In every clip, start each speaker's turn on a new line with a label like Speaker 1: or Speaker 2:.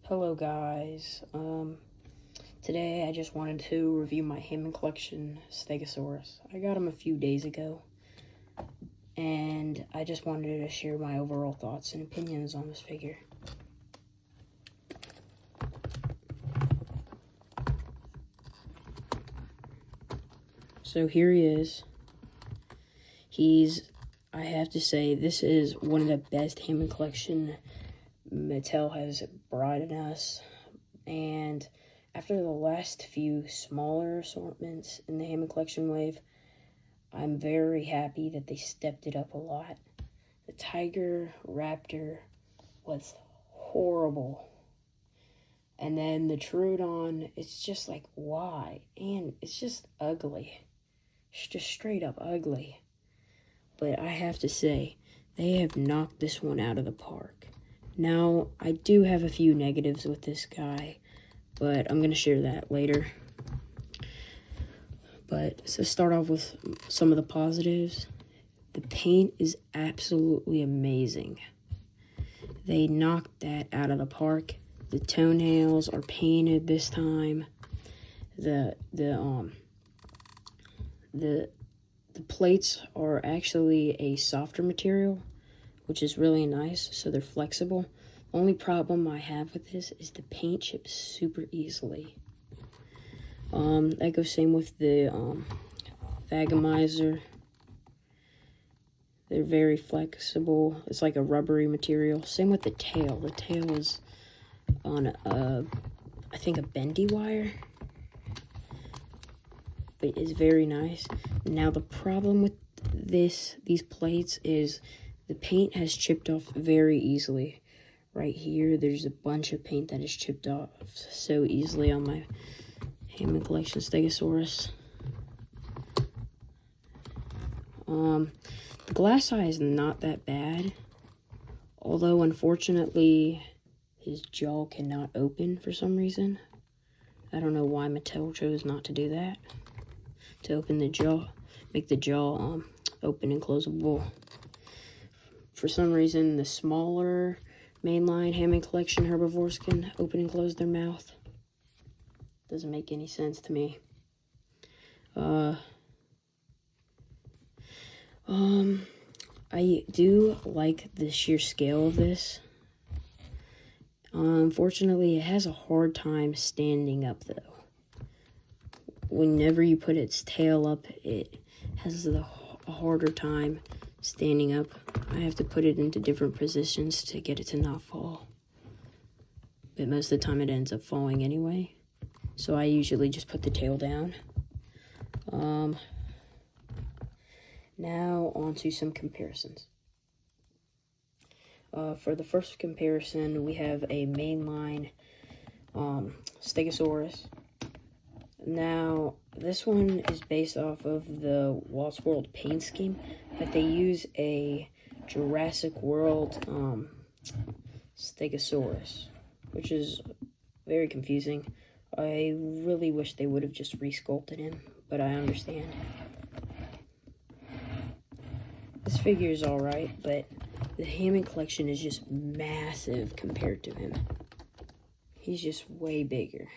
Speaker 1: Hello guys, today I just wanted to review my Hammond collection stegosaurus. I got him a few days ago, and I just wanted to share my overall thoughts and opinions on this figure. So here he is. I have to say, this is one of the best Hammond collection Mattel has brought in us, and after the last few smaller assortments in the Hammond collection wave, I'm very happy that they stepped it up a lot. The Tiger Raptor was horrible, and then the Troodon, it's just like, why? And it's just ugly. It's just straight up ugly. But I have to say, they have knocked this one out of the park. Now, I do have a few negatives with this guy, but I'm going to share that later. But to start off with some of the positives, the paint is absolutely amazing. They knocked that out of the park. The toenails are painted this time. The plates are actually a softer material, which is really nice, so they're flexible. The only problem I have with this is the paint chips super easily. That goes same with the Thagomizer. They're very flexible. It's like a rubbery material. Same with the tail. The tail is on I think a bendy wire, but it's very nice. Now the problem with these plates is the paint has chipped off very easily. Right here, there's a bunch of paint that is chipped off so easily on my Hammond collection stegosaurus. The glass eye is not that bad, although unfortunately his jaw cannot open for some reason. I don't know why Mattel chose not to do that, to open the jaw, make the jaw open and closable. For some reason, the smaller mainline Hammond collection herbivores can open and close their mouth. Doesn't make any sense to me. I do like the sheer scale of this. Unfortunately, it has a hard time standing up, though. Whenever you put its tail up, it has a harder time standing up. I have to put it into different positions to get it to not fall. But most of the time it ends up falling anyway. So I usually just put the tail down. Now on to some comparisons. For the first comparison, we have a mainline stegosaurus. Now, this one is based off of the Lost World paint scheme, but they use a Jurassic World stegosaurus, which is very confusing. I really wish they would have just re-sculpted him, but I understand. This figure is alright, but the Hammond collection is just massive compared to him. He's just way bigger.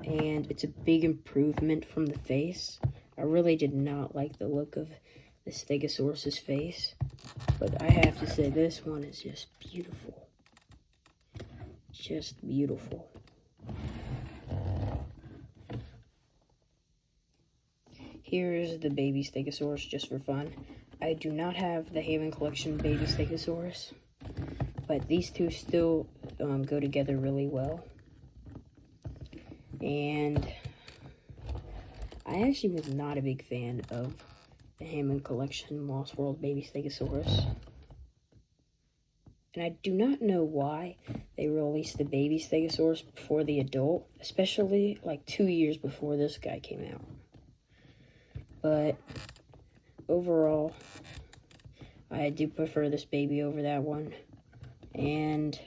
Speaker 1: And it's a big improvement from the face. I really did not like the look of the Stegosaurus's face, but I have to say this one is just beautiful. Just beautiful. Here is the baby Stegosaurus just for fun. I do not have the Hammond collection baby Stegosaurus, but these two still go together really well. And I actually was not a big fan of the Hammond collection Lost World baby Stegosaurus. And I do not know why they released the baby Stegosaurus before the adult, especially like 2 years before this guy came out. But overall, I do prefer this baby over that one. And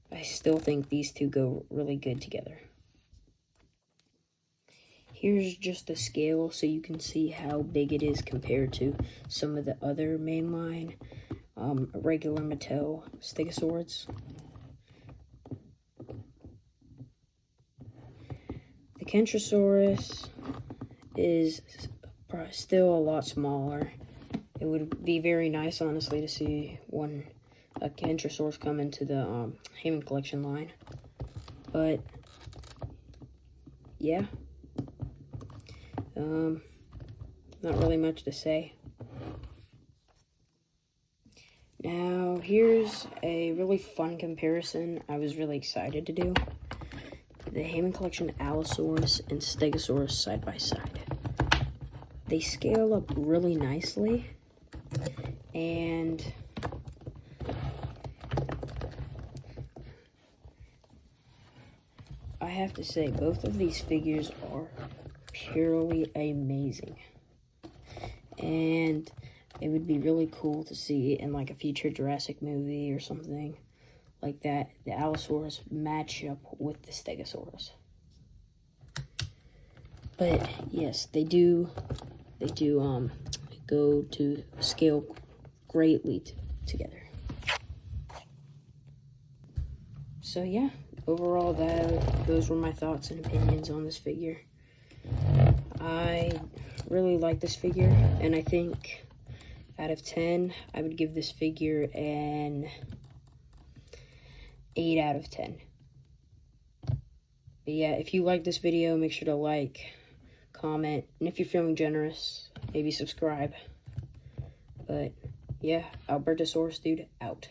Speaker 1: I still think these two go really good together. here's just the scale so you can see how big it is compared to some of the other mainline regular Mattel stegosaurus. The Kentrosaurus is still a lot smaller. It would be very nice, honestly, to see a Kentrosaurus come into the Hammond Collection line. But yeah, not really much to say. Now, here's a really fun comparison I was really excited to do. The Hammond Collection Allosaurus and Stegosaurus side by side. They scale up really nicely, and I have to say, both of these figures are purely amazing. And it would be really cool to see in like a future Jurassic movie or something like that, the Allosaurus match up with the Stegosaurus. But yes, they do go to scale greatly together. So yeah, overall those were my thoughts and opinions on this figure. I really like this figure, and I think out of 10, I would give this figure an 8 out of 10. But yeah, if you like this video, make sure to like, comment, and if you're feeling generous, maybe subscribe. But yeah, Albertosaurus dude out.